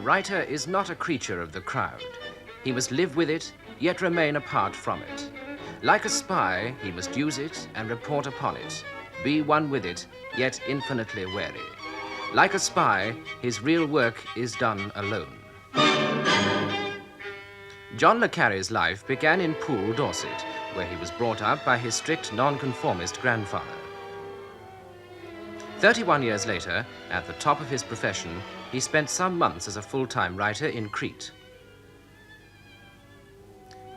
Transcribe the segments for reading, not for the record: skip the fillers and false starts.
writer is not a creature of the crowd. He must live with it, yet remain apart from it. Like a spy, he must use it and report upon it, be one with it, yet infinitely wary. Like a spy, his real work is done alone. John Le Carre's life began in Poole, Dorset, where he was brought up by his strict nonconformist grandfather. 31 years later, at the top of his profession, he spent some months as a full-time writer in Crete.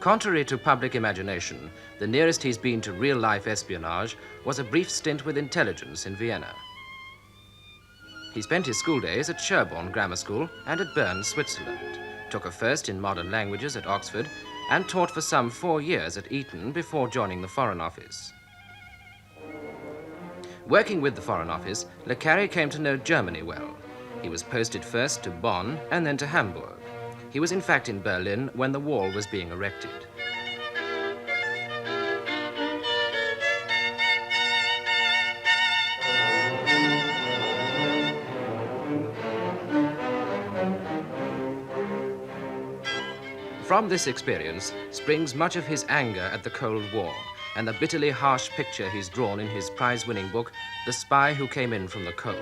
Contrary to public imagination, the nearest he's been to real-life espionage was a brief stint with intelligence in Vienna. He spent his school days at Sherborne Grammar School and at Bern, Switzerland, took a first in modern languages at Oxford, and taught for some 4 years at Eton before joining the Foreign Office. Working with the Foreign Office, Le Carre came to know Germany well. He was posted first to Bonn and then to Hamburg. He was in fact in Berlin when the wall was being erected. From this experience springs much of his anger at the Cold War and the bitterly harsh picture he's drawn in his prize-winning book, The Spy Who Came In From the Cold.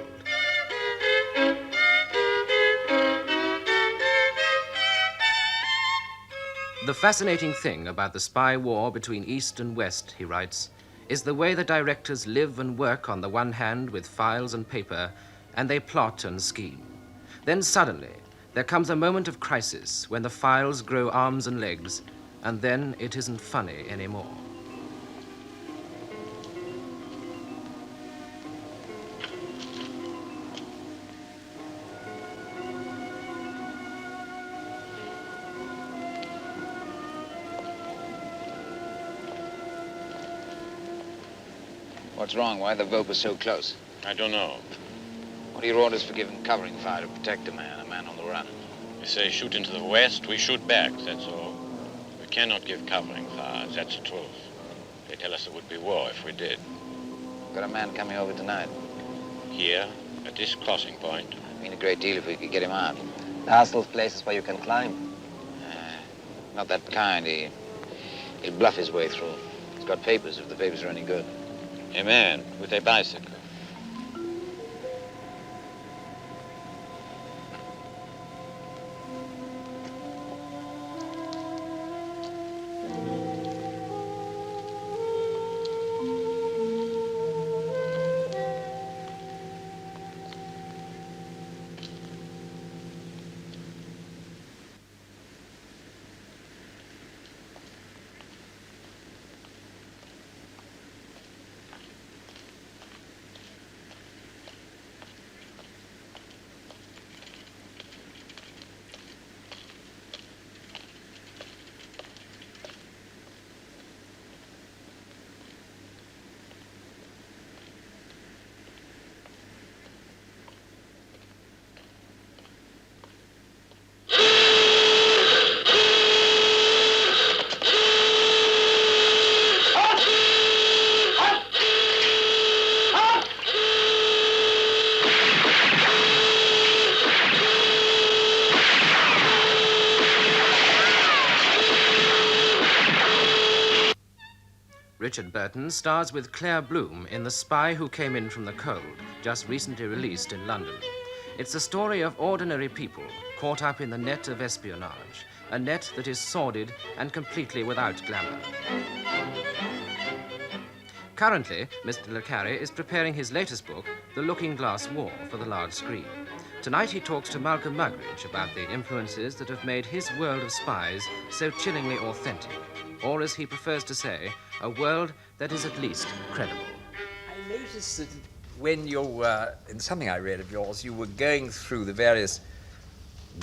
The fascinating thing about the spy war between East and West, he writes, is the way the directors live and work on the one hand with files and paper, and they plot and scheme. Then suddenly, there comes a moment of crisis when the files grow arms and legs, and then it isn't funny anymore. What's wrong? Why the Vopers so close? I don't know. What are your orders for giving covering fire to protect a man on the run? They say shoot into the west, we shoot back, that's all. We cannot give covering fire, that's the truth. They tell us there would be war if we did. Got a man coming over tonight. Here, at this crossing point. It'd mean a great deal if we could get him out. There's those places where you can climb. Not that kind. He'll bluff his way through. He's got papers if the papers are any good. A man with a bicycle. Richard Burton stars with Claire Bloom in The Spy Who Came In From the Cold, just recently released in London. It's the story of ordinary people caught up in the net of espionage, a net that is sordid and completely without glamour. Currently, Mr. Le Carre is preparing his latest book, The Looking Glass War, for the large screen. Tonight he talks to Malcolm Muggeridge about the influences that have made his world of spies so chillingly authentic, or as he prefers to say, a world that is at least credible. I noticed that when you were, in something I read of yours, you were going through the various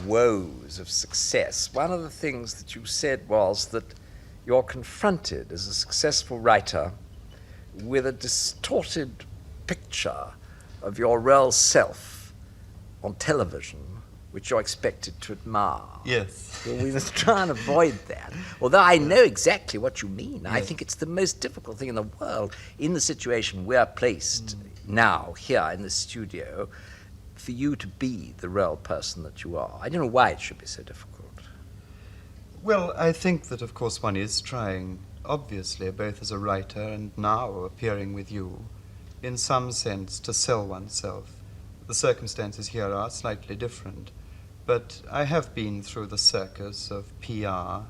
woes of success. One of the things that you said was that you're confronted as a successful writer with a distorted picture of your real self on television, which you're expected to admire. Yes. Well, we must try and avoid that. Although I know exactly what you mean. Yes. I think it's the most difficult thing in the world, in the situation we're placed now, here in the studio, for you to be the real person that you are? I don't know why it should be so difficult. Well, I think that, of course, one is trying, obviously, both as a writer and now appearing with you, in some sense, to sell oneself. The circumstances here are slightly different, but I have been through the circus of PR.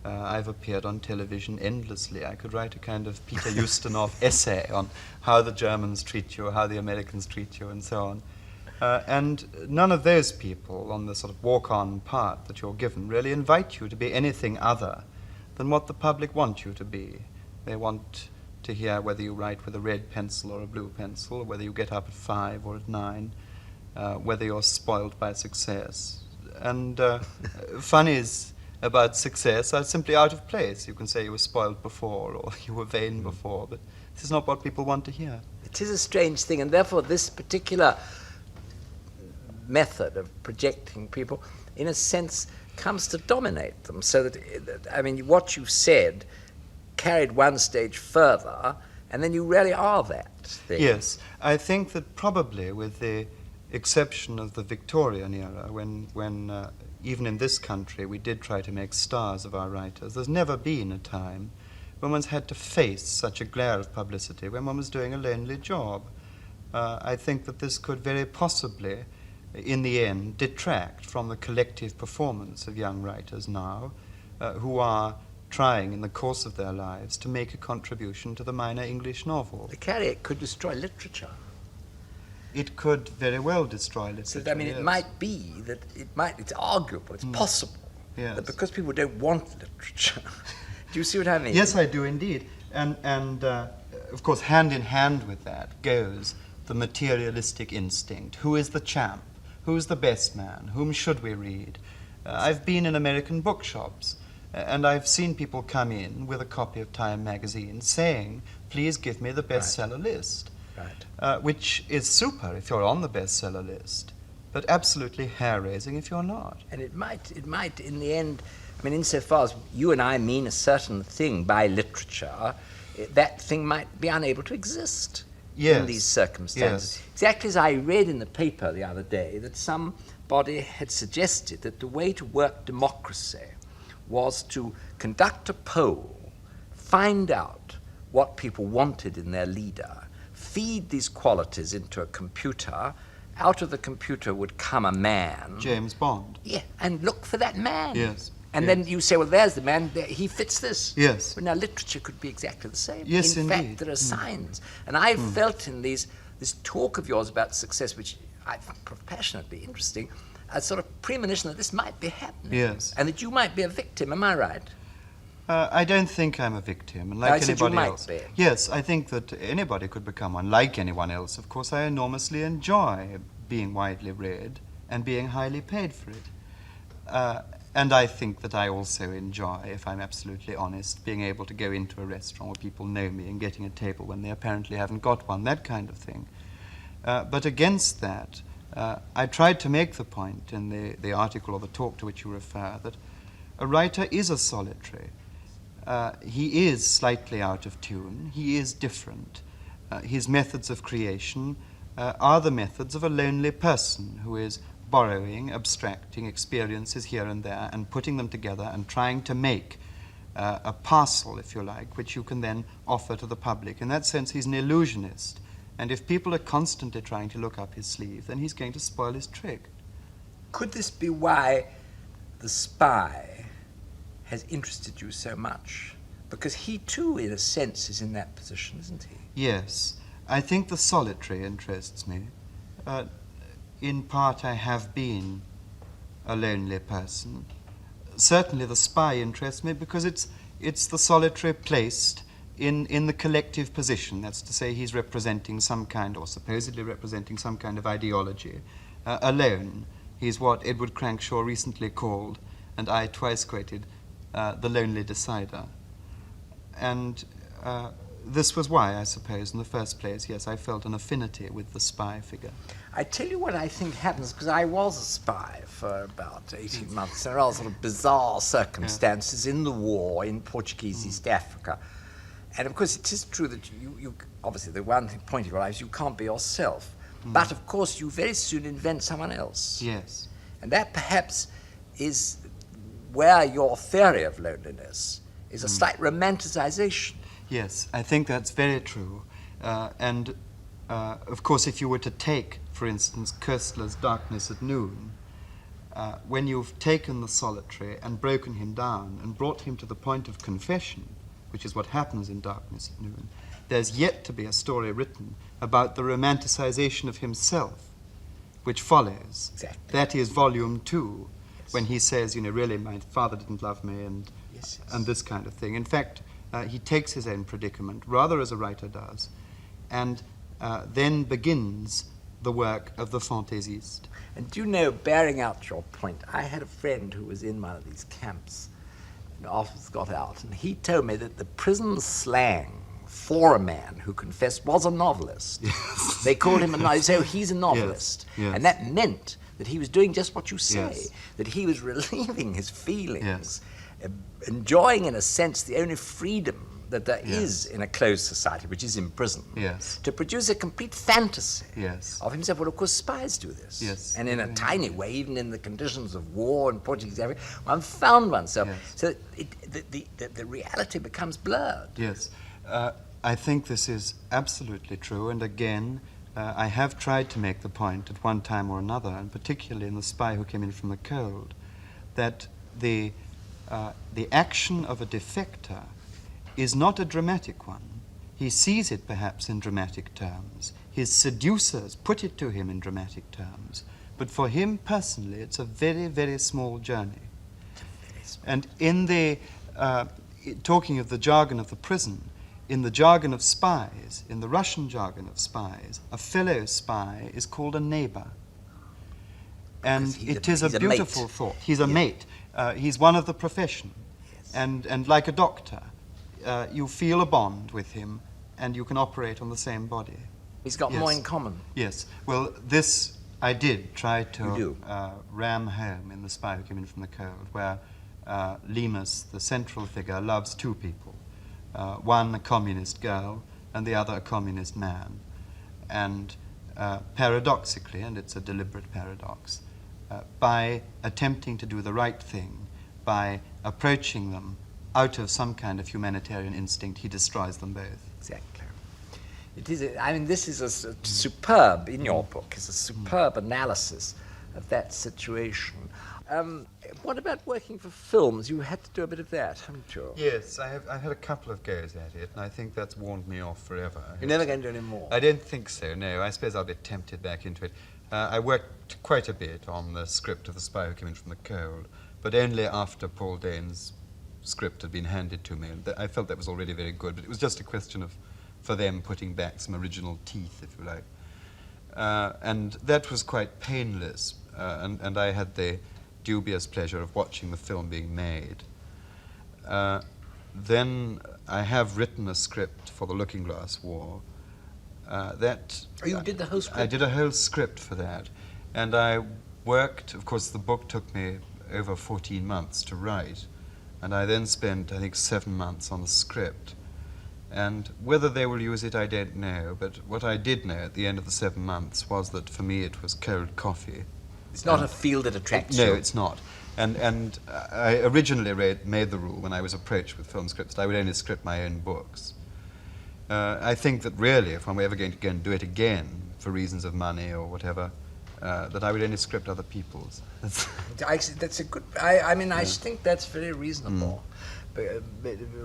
I've appeared on television endlessly. I could write a kind of Peter Ustinov essay on how the Germans treat you, how the Americans treat you, and so on. And none of those people on the sort of walk-on part that you're given really invite you to be anything other than what the public want you to be. They want to hear whether you write with a red pencil or a blue pencil, whether you get up at 5 or at 9, whether you're spoiled by success. And funnies about success are simply out of place. You can say you were spoiled before or you were vain before, but this is not what people want to hear. It is a strange thing, and therefore this particular method of projecting people, in a sense, comes to dominate them. So that, I mean, what you said carried one stage further, and then you really are that thing. Yes, I think that probably with the exception of the Victorian era, when even in this country we did try to make stars of our writers, there's never been a time when one's had to face such a glare of publicity when one was doing a lonely job. I think that this could very possibly, in the end, detract from the collective performance of young writers now, who are trying in the course of their lives to make a contribution to the minor English novel. Le Carre could destroy literature. It could very well destroy literature. So, I mean, yes. it might be that it's arguable, it's possible, Yes. that because people don't want literature. Do you see what I mean? Yes, I do indeed. And of course, hand in hand with that goes the materialistic instinct. Who is the champ? Who's the best man? Whom should we read? I've been in American bookshops, and I've seen people come in with a copy of Time magazine saying, please give me the bestseller list. Right. Which is super if you're on the bestseller list, but absolutely hair-raising if you're not. And it might, in the end, I mean, insofar as you and I mean a certain thing by literature, that thing might be unable to exist in these circumstances. Yes. Exactly as I read in the paper the other day that somebody had suggested that the way to work democracy was to conduct a poll, find out what people wanted in their leader, feed these qualities into a computer. Out of the computer would come a man. James Bond. Yeah, and look for that man. Yes. And yes. then you say, well, there's the man, he fits this. Yes. But now literature could be exactly the same. Yes, in indeed. fact, there are signs. And I've felt in this talk of yours about success, which I find passionately interesting, a sort of premonition that this might be happening. Yes. And that you might be a victim. Am I right? I don't think I'm a victim, and like I said you anybody might else. be. Yes, I think that anybody could become one, like anyone else. Of course, I enormously enjoy being widely read and being highly paid for it. And I think that I also enjoy, if I'm absolutely honest, being able to go into a restaurant where people know me and getting a table when they apparently haven't got one, that kind of thing. But against that, I tried to make the point in the article or the talk to which you refer that a writer is a solitary. He is slightly out of tune. He is different. His methods of creation are the methods of a lonely person who is borrowing, abstracting experiences here and there and putting them together and trying to make a parcel, if you like, which you can then offer to the public. In that sense, he's an illusionist. And if people are constantly trying to look up his sleeve, then he's going to spoil his trick. Could this be why The Spy has interested you so much? Because he too, in a sense, is in that position, isn't he? Yes. I think the solitary interests me. In part, I have been a lonely person. Certainly the spy interests me because it's the solitary placed in the collective position. That's to say, he's representing some kind, or supposedly representing some kind of ideology, alone. He's what Edward Crankshaw recently called, and I twice quoted, the lonely decider. And this was why, I suppose, in the first place, yes, I felt an affinity with the spy figure. I tell you what I think happens, because I was a spy for about 18 months. There are sort of bizarre circumstances in the war in Portuguese East Africa. And of course, it is true that you obviously, the one point of your life is you can't be yourself. But of course, you very soon invent someone else. Yes. And that perhaps is where your theory of loneliness is a slight romanticization. Yes, I think that's very true. Of course, if you were to take, for instance, Koestler's Darkness at Noon, when you've taken the solitary and broken him down and brought him to the point of confession, which is what happens in Darkness at Noon, there's yet to be a story written about the romanticization of himself, which follows. Exactly. That is volume 2, when he says, really, my father didn't love me, and this kind of thing. In fact, he takes his own predicament, rather as a writer does, and then begins the work of the fantaisiste. And do you know, bearing out your point, I had a friend who was in one of these camps and afterwards got out, and he told me that the prison slang for a man who confessed was a novelist. Yes. They called him a novelist. So he's a novelist. Yes. And that meant that he was doing just what you say, Yes. that he was relieving his feelings, Yes. enjoying, in a sense, the only freedom that there Yes. is in a closed society, which is in prison, Yes. to produce a complete fantasy Yes. of himself. Well, of course, spies do this. Yes. And in a tiny way, even in the conditions of war and Portuguese Africa, one found oneself. Yes. So the reality becomes blurred. Yes. I think this is absolutely true, and again, I have tried to make the point at one time or another, and particularly in The Spy Who Came In From the Cold, that the action of a defector is not a dramatic one. He sees it perhaps in dramatic terms. His seducers put it to him in dramatic terms. But for him personally, it's a very, very small journey. And in the, talking of the jargon of the prison, in the jargon of spies, in the Russian jargon of spies, a fellow spy is called a neighbor. And it is a beautiful mate. thought. He's a mate. He's one of the profession. Yes. And like a doctor, you feel a bond with him, and you can operate on the same body. He's got Yes. more in common. Yes. Well, this I did try You to do. ram home in The Spy Who Came In From the Cold, where Lemus, the central figure, loves two people. One a communist girl, and the other a communist man. And paradoxically, and it's a deliberate paradox, by attempting to do the right thing, by approaching them out of some kind of humanitarian instinct, he destroys them both. Exactly. It is. This is a superb, in your book, is a superb analysis of that situation. What about working for films? You had to do a bit of that, haven't you? Yes, I've had a couple of goes at it, and I think that's warned me off forever. You're never going to do any more. I don't think so, no. I suppose I'll be tempted back into it. I worked quite a bit on the script of The Spy Who Came In From the Cold, but only after Paul Dane's script had been handed to me. I felt that was already very good, but it was just a question of, for them, putting back some original teeth, if you like. And that was quite painless, and I had the dubious pleasure of watching the film being made. Then I have written a script for The Looking Glass War. You did the whole script? I did a whole script for that. And I worked, of course, the book took me over 14 months to write. And I then spent, I think, 7 months on the script. And whether they will use it, I don't know. But what I did know at the end of the 7 months was that for me it was cold coffee. It's not a field that attracts you. No, it's not. And I originally made the rule when I was approached with film scripts that I would only script my own books. I think that really, if I'm ever going to go and do it again for reasons of money or whatever, that I would only script other people's. That's a good. I think that's very reasonable. But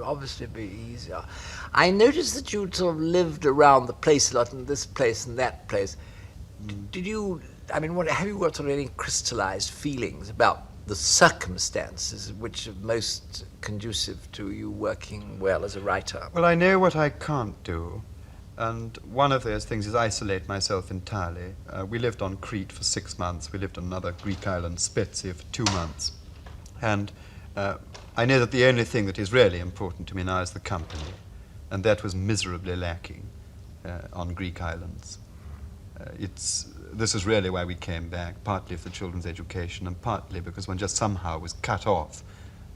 obviously, be easier. I noticed that you sort of lived around the place a lot, in this place and that place. Did you? Have you got sort of any crystallized feelings about the circumstances which are most conducive to you working well as a writer? Well, I know what I can't do, and one of those things is isolate myself entirely. We lived on Crete for 6 months. We lived on another Greek island, Spetsia, for 2 months. And I know that the only thing that is really important to me now is the company, and that was miserably lacking on Greek islands. This is really why we came back, partly for the children's education and partly because one just somehow was cut off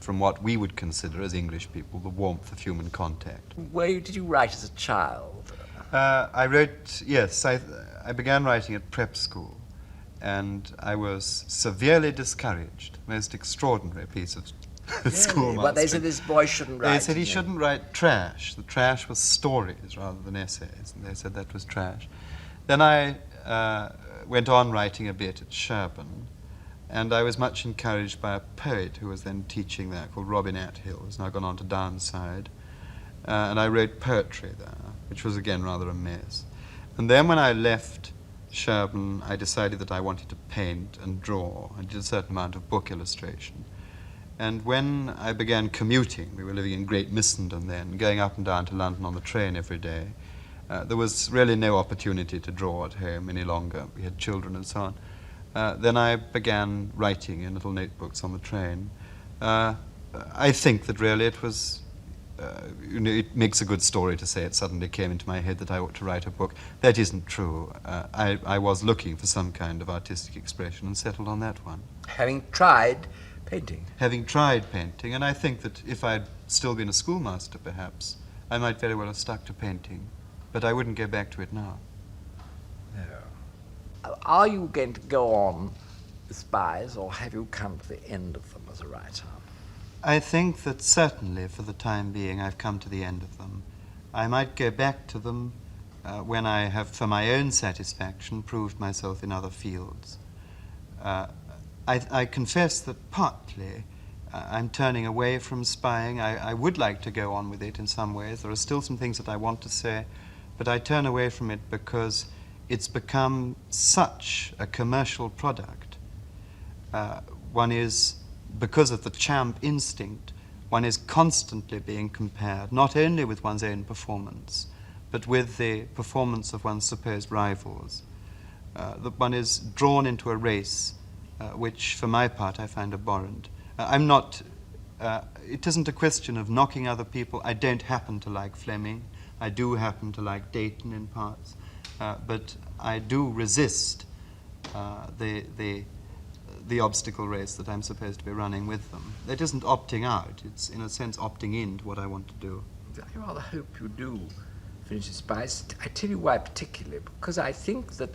from what we would consider as English people the warmth of human contact. Where did you write as a child? I wrote, yes, I began writing at prep school, and I was severely discouraged. Most extraordinary piece of schoolmastering. But they said this boy shouldn't write. They said he shouldn't write trash. The trash was stories rather than essays, and they said that was trash. Then I went on writing a bit at Sherborne, and I was much encouraged by a poet who was then teaching there called Robin Athill, who's now gone on to Downside. And I wrote poetry there, which was again rather a mess. And then when I left Sherborne, I decided that I wanted to paint and draw. I did a certain amount of book illustration. And when I began commuting, we were living in Great Missenden then, going up and down to London on the train every day, there was really no opportunity to draw at home any longer. We had children and so on. Then I began writing in little notebooks on the train. I think that really it was, it makes a good story to say it suddenly came into my head that I ought to write a book. That isn't true. I was looking for some kind of artistic expression and settled on that one. Having tried painting. Having tried painting, and I think that if I'd still been a schoolmaster, perhaps, I might very well have stuck to painting, but I wouldn't go back to it now. No. Are you going to go on with Spies, or have you come to the end of them as a writer? I think that certainly for the time being I've come to the end of them. I might go back to them when I have, for my own satisfaction, proved myself in other fields. I confess that partly I'm turning away from spying. I would like to go on with it in some ways. There are still some things that I want to say, but I turn away from it because it's become such a commercial product. One is, because of the champ instinct, one is constantly being compared, not only with one's own performance, but with the performance of one's supposed rivals. That one is drawn into a race which, for my part, I find abhorrent. I'm not, it isn't a question of knocking other people. I don't happen to like Fleming. I do happen to like Dayton in parts. But I do resist the obstacle race that I'm supposed to be running with them. It isn't opting out. It's, in a sense, opting into what I want to do. I rather hope you do finish the Spies. I tell you why particularly, because I think that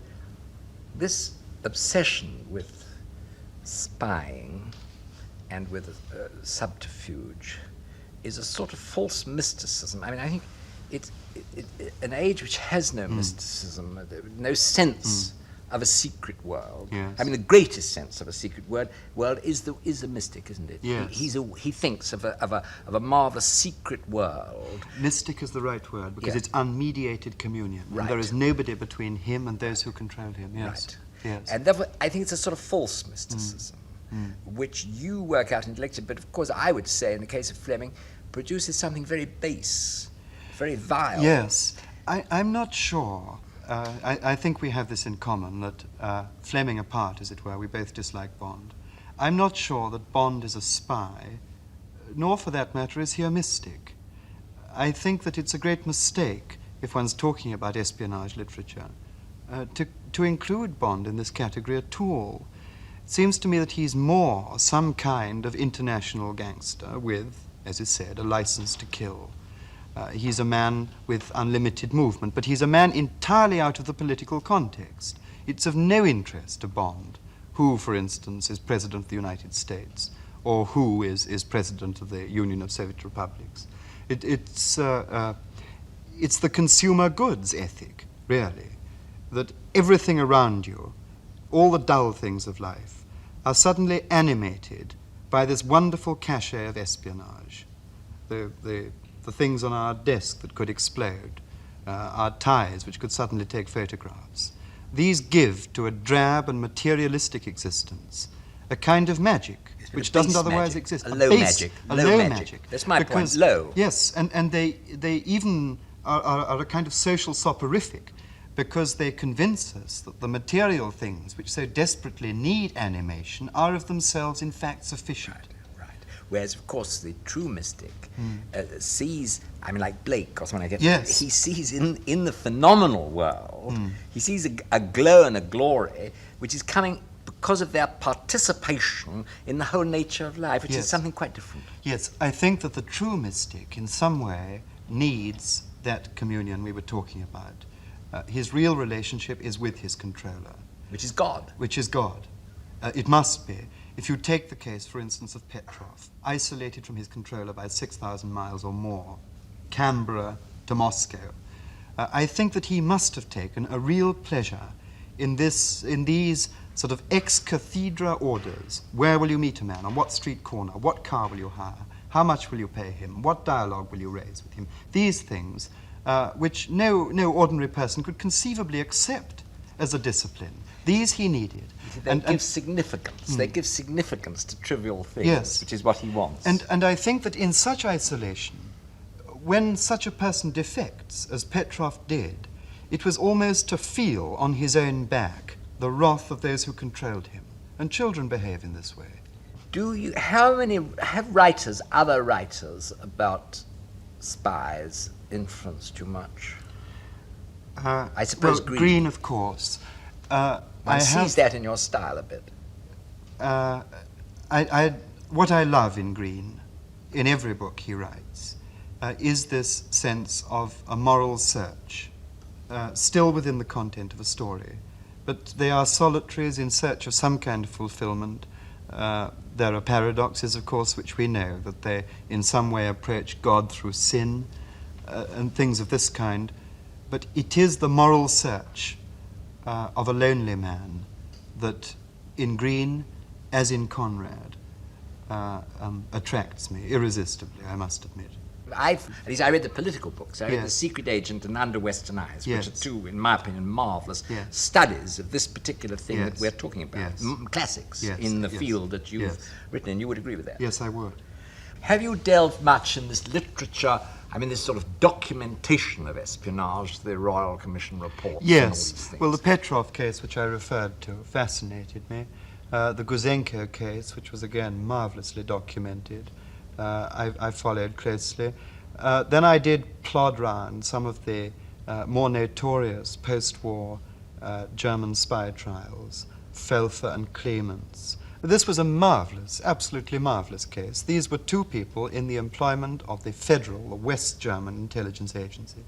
this obsession with spying and with subterfuge is a sort of false mysticism. I mean, I think it's an age which has no mysticism, no sense of a secret world. Yes. I mean, the greatest sense of a secret world is the mystic, isn't it? Yes. He thinks of a marvelous secret world. Mystic is the right word, because Yeah. it's unmediated communion. Right. And there is nobody between him and those who control him. Yes. Right. Yes. And therefore, I think it's a sort of false mysticism, which you work out intellectually, but of course I would say, in the case of Fleming, produces something very base, very vile. Yes. I'm not sure. I think we have this in common, that Fleming apart, as it were, we both dislike Bond. I'm not sure that Bond is a spy, nor for that matter is he a mystic. I think that it's a great mistake, if one's talking about espionage literature, to include Bond in this category at all. It seems to me that he's more some kind of international gangster with, as is said, a license to kill. He's a man with unlimited movement, but he's a man entirely out of the political context. It's of no interest to Bond who, for instance, is President of the United States, or who is President of the Union of Soviet Republics. It's the consumer goods ethic, really, that everything around you, all the dull things of life, are suddenly animated by this wonderful cachet of espionage. The things on our desk that could explode, our ties which could suddenly take photographs. These give to a drab and materialistic existence a kind of magic which doesn't otherwise exist. A low magic. A low magic. That's my because, point, low. Yes, and they even are a kind of social soporific, because they convince us that the material things which so desperately need animation are of themselves in fact sufficient. Right. Whereas, of course, the true mystic sees, I mean, like Blake or something like that, Yes. he sees in the phenomenal world, he sees a glow and a glory which is coming because of their participation in the whole nature of life, which is Yes. something quite different. Yes, I think that the true mystic, in some way, needs that communion we were talking about. His real relationship is with his controller. Which is God. Which is God. It must be. If you take the case, for instance, of Petrov, isolated from his controller by 6,000 miles or more, Canberra to Moscow, I think that he must have taken a real pleasure in these sort of ex cathedra orders. Where will you meet a man? On what street corner? What car will you hire? How much will you pay him? What dialogue will you raise with him? These things, which no ordinary person could conceivably accept as a discipline. These he needed. They give significance. They give significance to trivial things, yes, which is what he wants. And I think that in such isolation, when such a person defects, as Petrov did, it was almost to feel on his own back the wrath of those who controlled him. And children behave in this way. How many other writers about spies influenced you much? I suppose Green, of course. One sees that in your style a bit. What I love in Green, in every book he writes, is this sense of a moral search, still within the content of a story. But they are solitaries in search of some kind of fulfillment. There are paradoxes, of course, which we know, that they in some way approach God through sin and things of this kind. But it is the moral search of a lonely man that in Green, as in Conrad, attracts me irresistibly, I must admit. I read the political books. I read Yes. The Secret Agent and Under Western Eyes, Yes. which are two, in my opinion, marvelous Yes. studies of this particular thing Yes. that we're talking about. Yes. Classics Yes. in the Yes. field that you've Yes. written in. You would agree with that? Yes, I would. Have you delved much in this literature, this sort of documentation of espionage, the Royal Commission reports and all Yes. these things? Well, the Petrov case, which I referred to, fascinated me. The Guzenko case, which was again marvelously documented, I followed closely. Then I did plod round some of the more notorious post-war German spy trials, Felfer and Clemens. This was a marvelous, absolutely marvelous case. These were two people in the employment of the Federal, the West German intelligence agency.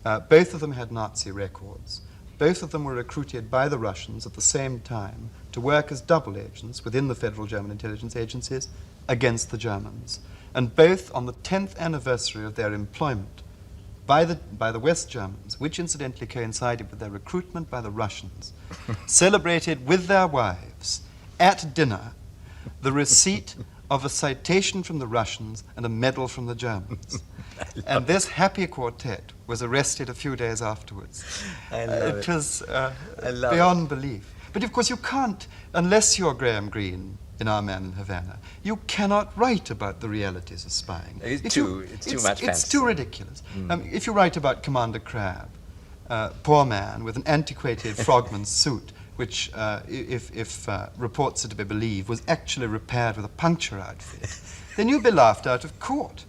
Both of them had Nazi records. Both of them were recruited by the Russians at the same time to work as double agents within the Federal German intelligence agencies against the Germans. And both on the 10th anniversary of their employment by the West Germans, which incidentally coincided with their recruitment by the Russians, celebrated with their wives at dinner the receipt of a citation from the Russians and a medal from the Germans. And this happy quartet was arrested a few days afterwards. It was beyond belief. But of course you can't, unless you're Graham Greene in Our Man in Havana, you cannot write about the realities of spying. It's too much fantasy. It's too ridiculous. If you write about Commander Crabbe, poor man with an antiquated frogman's suit, which, if reports are to be believed, was actually repaired with a puncture outfit, then you'd be laughed out of court.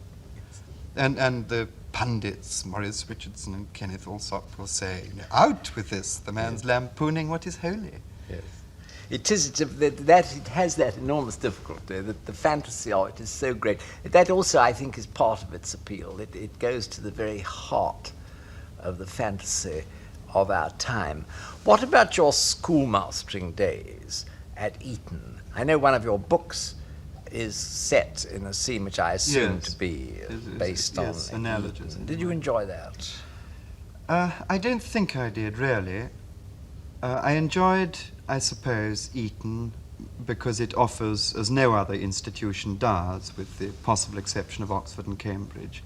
And the pundits, Maurice Richardson and Kenneth Alsop, will say, out with this, the man's lampooning what is holy. Yes. It has that enormous difficulty, that the fantasy of it is so great. That also, I think, is part of its appeal. It goes to the very heart of the fantasy of our time. What about your schoolmastering days at Eton? I know one of your books is set in a scene which I assume to be based on analogous. Eton. Did you enjoy that? I don't think I did, really. I enjoyed, I suppose, Eton because it offers, as no other institution does, with the possible exception of Oxford and Cambridge,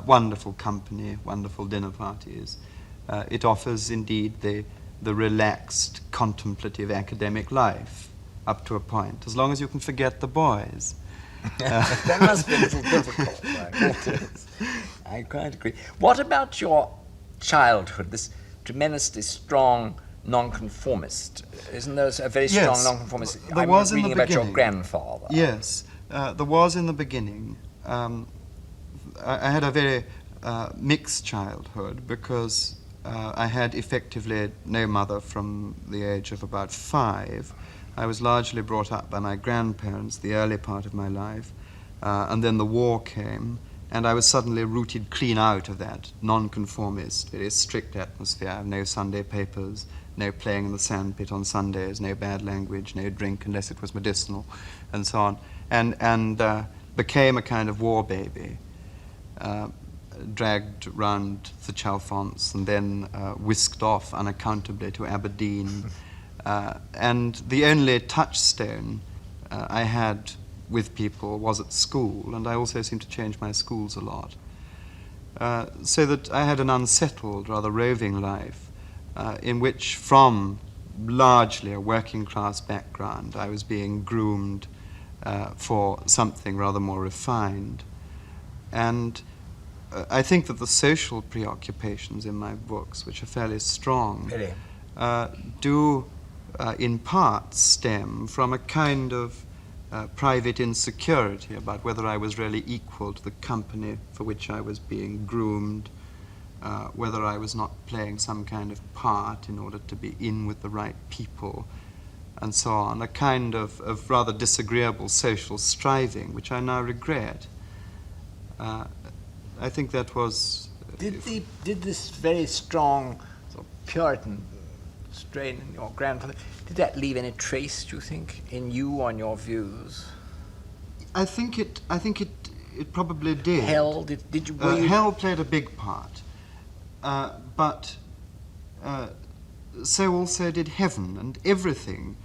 wonderful company, wonderful dinner parties. It offers, indeed, the relaxed, contemplative academic life, up to a point, as long as you can forget the boys. That must be a little difficult. I quite agree. What about your childhood, this tremendously strong nonconformist? Isn't there a very strong nonconformist? There was reading in the about your beginning. grandfather. Yes, there was in the beginning. I had a very mixed childhood because I had effectively no mother from the age of about 5. I was largely brought up by my grandparents the early part of my life, and then the war came, And I was suddenly rooted clean out of that nonconformist, very strict atmosphere, no Sunday papers, no playing in the sandpit on Sundays, no bad language, no drink unless it was medicinal, and so on. And became a kind of war baby, dragged round the Chalfonts and then whisked off unaccountably to Aberdeen. And the only touchstone I had with people was at school, and I also seemed to change my schools a lot. So that I had an unsettled, rather roving life, in which, from largely a working class background, I was being groomed for something rather more refined. And I think that the social preoccupations in my books, which are fairly strong, Really? Do in part stem from a kind of private insecurity about whether I was really equal to the company for which I was being groomed, whether I was not playing some kind of part in order to be in with the right people, and so on, a kind of rather disagreeable social striving, which I now regret. I think that was... Did this very strong sort of Puritan strain in your grandfather, did that leave any trace, do you think, in you on your views? I think it probably did. Hell, were you... Hell played a big part, but so also did heaven, and everything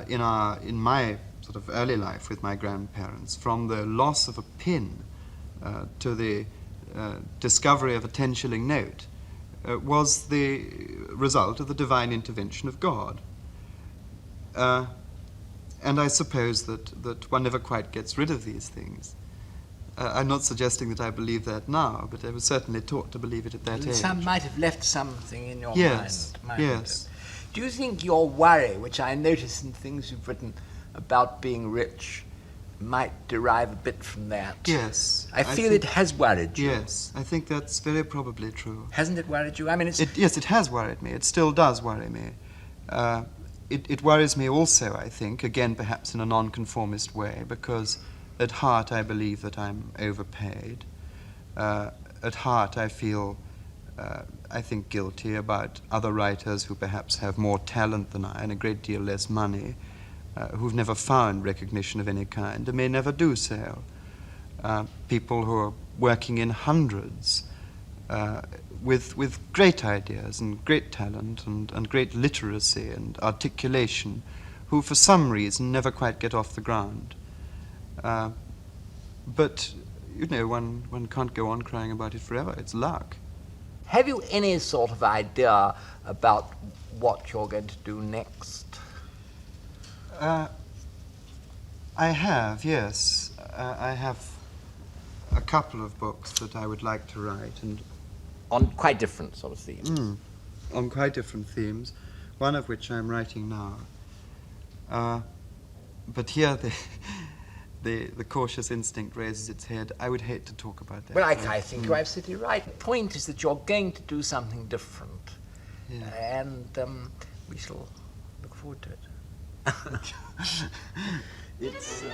in my sort of early life with my grandparents, from the loss of a pin to the discovery of a 10-shilling note, was the result of the divine intervention of God. And I suppose that one never quite gets rid of these things. I'm not suggesting that I believe that now, but I was certainly taught to believe it at that age. Some might have left something in your Yes, mind. yes. Do you think your worry, which I notice in things you've written about being rich, might derive a bit from that? Yes. I feel it has worried you. Yes, I think that's very probably true. Hasn't it worried you? I mean, Yes, it has worried me. It still does worry me. It worries me also, I think, again perhaps in a nonconformist way, because at heart I believe that I'm overpaid. At heart I feel, I think, guilty about other writers who perhaps have more talent than I and a great deal less money, who've never found recognition of any kind and may never do so. People who are working in hundreds with great ideas and great talent and great literacy and articulation, who for some reason never quite get off the ground. But, you know, one can't go on crying about it forever. It's luck. Have you any sort of idea about what you're going to do next? I have, yes. I have a couple of books that I would like to write, and On quite different sort of themes. On quite different themes, one of which I'm writing now. But here the cautious instinct raises its head. I would hate to talk about that. Well, I think you're absolutely right. The point is that you're going to do something different. Yeah. And we shall look forward to it. It's...